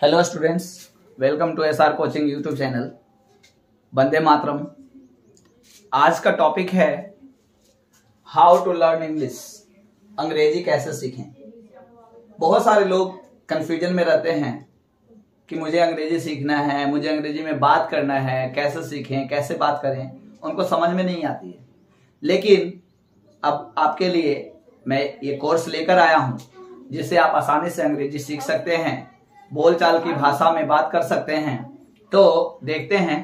Hello students, welcome to SR coaching YouTube channel. वंदे मातरम। आज का टॉपिक है हाउ टू लर्न इंग्लिश, अंग्रेजी कैसे सीखें। बहुत सारे लोग कंफ्यूजन में रहते हैं कि मुझे अंग्रेजी सीखना है, मुझे अंग्रेजी में बात करना है, कैसे सीखें, कैसे बात करें, उनको समझ में नहीं आती है। लेकिन अब आपके लिए मैं ये कोर्स लेकर आया हूं जिससे आप आसानी से अंग्रेजी सीख सकते हैं, बोलचाल की भाषा में बात कर सकते हैं। तो देखते हैं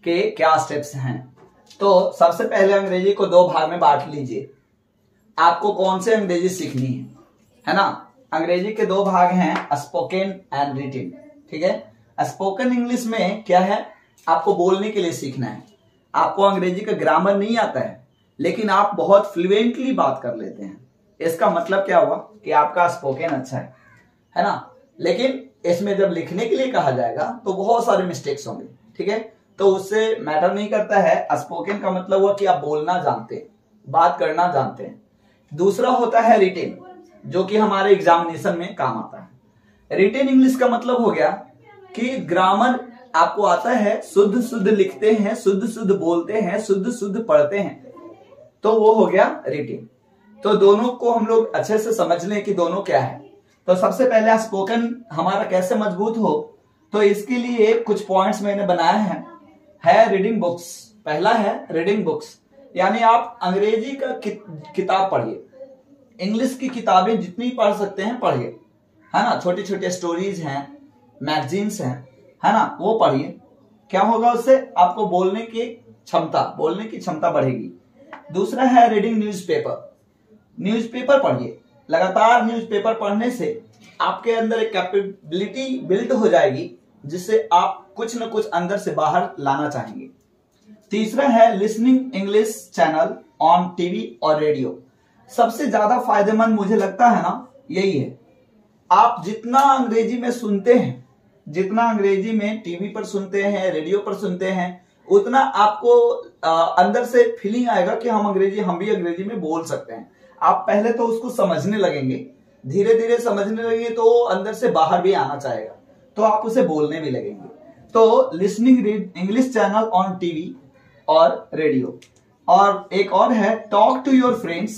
कि क्या स्टेप्स हैं। तो सबसे पहले अंग्रेजी को दो भाग में बांट लीजिए। आपको कौन से अंग्रेजी सीखनी है ना। अंग्रेजी के दो भाग हैं, स्पोकन एंड रिटन। ठीक है। स्पोकन इंग्लिश में क्या है, आपको बोलने के लिए सीखना है। आपको अंग्रेजी का ग्रामर नहीं आता है लेकिन आप बहुत फ्लुएंटली बात कर लेते हैं। इसका मतलब क्या हुआ कि आपका स्पोकन अच्छा है ना। लेकिन इसमें जब लिखने के लिए कहा जाएगा तो बहुत सारे मिस्टेक्स होंगे। ठीक है। तो उससे मैटर नहीं करता है। स्पोकन का मतलब हुआ कि आप बोलना जानते हैं, बात करना जानते हैं। दूसरा होता है रिटेन, जो कि हमारे एग्जामिनेशन में काम आता है। रिटेन इंग्लिश का मतलब हो गया कि ग्रामर आपको आता है, शुद्ध शुद्ध लिखते हैं, शुद्ध शुद्ध बोलते हैं, शुद्ध शुद्ध पढ़ते हैं, तो वो हो गया रिटेन। तो दोनों को हम लोग अच्छे से समझ लें कि दोनों क्या है। तो सबसे पहले स्पोकन हमारा कैसे मजबूत हो, तो इसके लिए कुछ पॉइंट्स मैंने बनाए हैं। है रीडिंग बुक्स। पहला है रीडिंग बुक्स, यानी आप अंग्रेजी का किताब पढ़िए। इंग्लिश की किताबें जितनी पढ़ सकते हैं पढ़िए, है ना। छोटे छोटे स्टोरीज हैं, मैगजीन्स हैं, है ना, वो पढ़िए। क्या होगा उससे, आपको बोलने की क्षमता बढ़ेगी। दूसरा है रीडिंग न्यूज़पेपर। न्यूज़पेपर पढ़िए। लगातार न्यूज़पेपर पढ़ने से आपके अंदर एक कैपेबिलिटी बिल्ड हो जाएगी जिससे आप कुछ न कुछ अंदर से बाहर लाना चाहेंगे। तीसरा है listening English channel on TV और रेडियो। सबसे ज्यादा फायदेमंद मुझे लगता है ना, यही है। आप जितना अंग्रेजी में सुनते हैं, जितना अंग्रेजी में टीवी पर सुनते हैं, रेडियो पर सुनते हैं, उतना आपको अंदर से फीलिंग आएगा कि हम भी अंग्रेजी में बोल सकते हैं। आप पहले तो उसको समझने लगेंगे, धीरे धीरे समझने लगेंगे तो अंदर से बाहर भी आना चाहेगा, तो आप उसे बोलने भी लगेंगे। तो listening English channel on TV और रेडियो। और एक और है talk to your friends,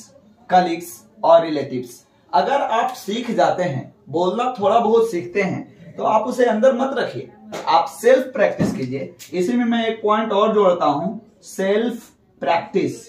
colleagues और रिलेटिव्स। अगर आप सीख जाते हैं, बोलना थोड़ा बहुत सीखते हैं, तो आप उसे अंदर मत रखिए, आप सेल्फ प्रैक्टिस कीजिए। इसी में मैं एक पॉइंट और जोड़ता हूं, सेल्फ प्रैक्टिस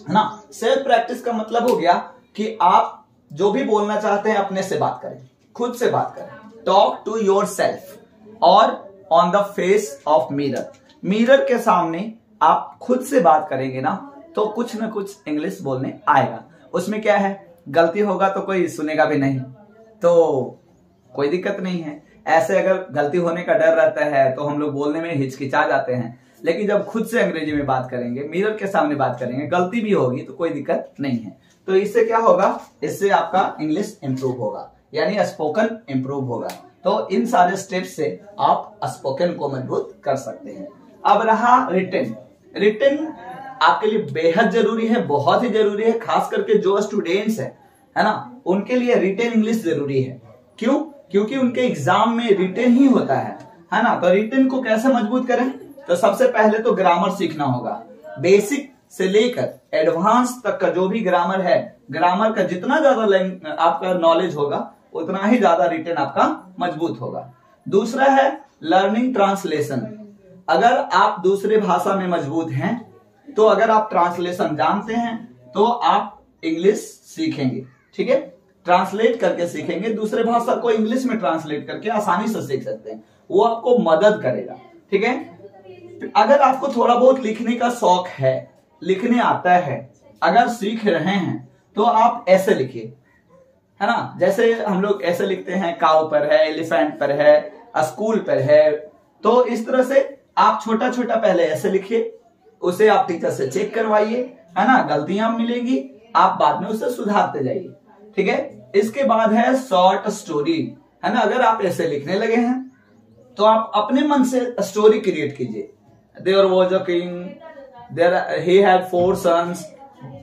है ना। सेल्फ प्रैक्टिस का मतलब हो गया कि आप जो भी बोलना चाहते हैं अपने से बात करें, खुद से बात करें। टॉक टू योर सेल्फ और on the face of mirror. Mirror के सामने आप खुद से बात करेंगे ना, तो कुछ ना कुछ इंग्लिश बोलने आएगा। उसमें क्या है, गलती होगा तो कोई सुनेगा भी नहीं, तो कोई दिक्कत नहीं है। ऐसे अगर गलती होने का डर रहता है तो हम लोग बोलने में हिचकिचा जाते हैं। लेकिन जब खुद से अंग्रेजी में बात करेंगे, मिरर के सामने बात करेंगे, गलती भी होगी तो कोई दिक्कत नहीं है। तो इससे क्या होगा, इससे आपका इंग्लिश इंप्रूव होगा, यानी स्पोकन इंप्रूव होगा। तो इन सारे स्टेप्स से आप स्पोकन को मजबूत कर सकते हैं। अब रहा रिटन। रिटन आपके लिए बेहद जरूरी है, बहुत ही जरूरी है। खास करके जो स्टूडेंट्स है ना, उनके लिए रिटन इंग्लिश जरूरी है। क्यों? क्योंकि उनके एग्जाम में रिटन ही होता है ना। तो रिटन को कैसे मजबूत करें, तो सबसे पहले तो ग्रामर सीखना होगा। बेसिक से लेकर एडवांस तक का जो भी ग्रामर है, ग्रामर का जितना ज्यादा आपका नॉलेज होगा उतना ही ज्यादा रिटन आपका मजबूत होगा। दूसरा है लर्निंग ट्रांसलेशन। अगर आप दूसरे भाषा में मजबूत हैं, तो अगर आप ट्रांसलेशन जानते हैं तो आप इंग्लिश सीखेंगे। ठीक है। ट्रांसलेट करके सीखेंगे, दूसरे भाषा को इंग्लिश में ट्रांसलेट करके आसानी से सीख सकते हैं, वो आपको मदद करेगा। ठीक है। अगर आपको थोड़ा बहुत लिखने का शौक है, लिखने आता है, अगर सीख रहे हैं, तो आप ऐसे लिखिए, है ना। जैसे हम लोग ऐसे लिखते हैं, काऊ पर है, एलिफेंट पर है, स्कूल पर है। तो इस तरह से आप छोटा छोटा पहले ऐसे लिखिए, उसे आप टीचर से चेक करवाइए, है ना। गलतियां मिलेंगी, आप बाद में उसे सुधारते जाइए। ठीक है। इसके बाद है शॉर्ट स्टोरी, है ना। अगर आप ऐसे लिखने लगे हैं तो आप अपने मन से स्टोरी क्रिएट कीजिए। There was a king, he had 4 sons।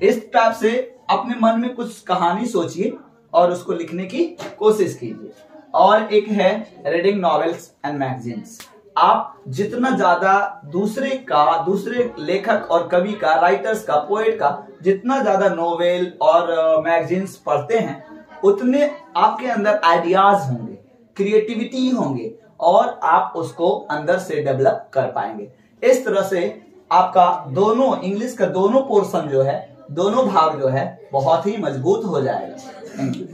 इस टाइप से अपने मन में कुछ कहानी सोचिए और उसको लिखने की कोशिश कीजिए। और एक है रीडिंग नॉवेल्स एंड मैगजीन्स। आप जितना ज्यादा दूसरे लेखक और कवि का, राइटर्स का, पोएट का जितना ज्यादा नोवेल और मैगजीन्स पढ़ते हैं, उतने आपके अंदर आइडियाज होंगे, क्रिएटिविटी होंगे और आप उसको अंदर से डेवलप कर पाएंगे। इस तरह से आपका दोनों इंग्लिश का दोनों पोर्शन जो है, दोनों भाग जो है बहुत ही मजबूत हो जाएगा। Thank you.